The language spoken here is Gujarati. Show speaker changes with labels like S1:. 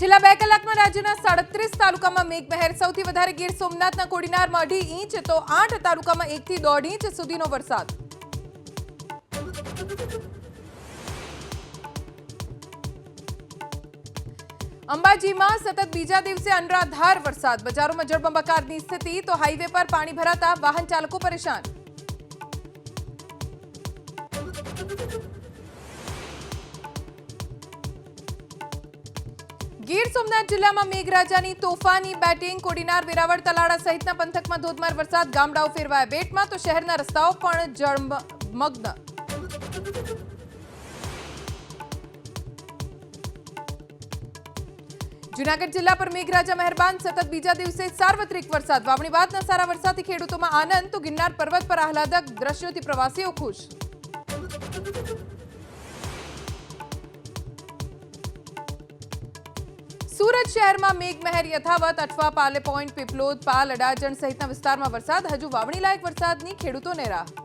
S1: છેલ્લા 2 કલાકમાં રાજ્યના 37 તાલુકામાં મેઘમહેર. સૌથી વધારે ગીર સોમનાથના કોડીનારમાં 2.5 ઇંચ તો 8 તાલુકામાં 1 થી 1.5 ઇંચ સુધીનો વરસાદ. અંબાજીમાં સતત બીજા દિવસે અનરાધાર વરસાદ. બજારોમાં જળબંબાકારની સ્થિતિ તો હાઈવે પર પાણી ભરાતા વાહન ચાલકો પરેશાન. ગીર સોમનાથ જિલ્લામાં મેઘરાજાની તોફાની બેટિંગ. કોડીનાર, વેરાવળ, તલાળા સહિતના પંથકમાં ધોધમાર વરસાદ. ગામડાઓ ફેરવાયા બેટમાં તો શહેરના રસ્તાઓ પણ જળમગ્ન. જૂનાગઢ જિલ્લા પર મેઘરાજા મહેરબાન. સતત બીજા દિવસે સાર્વત્રિક વરસાદ. વાવણી બાદના સારા વરસાદથી ખેડૂતોમાં આનંદ તો ગિરનાર પર્વત પર આહલાદક દ્રશ્યોથી પ્રવાસીઓ ખુશ. સુરત શહેરમાં મેઘમહેર યથાવત. અઠવા, પાલે પોઈન્ટ, પીપલોદ, પાલ, અડાજણ સહિતના વિસ્તારમાં વરસાદ. હજુ વાવણી લાયક વરસાદની ખેડૂતોને રાહ.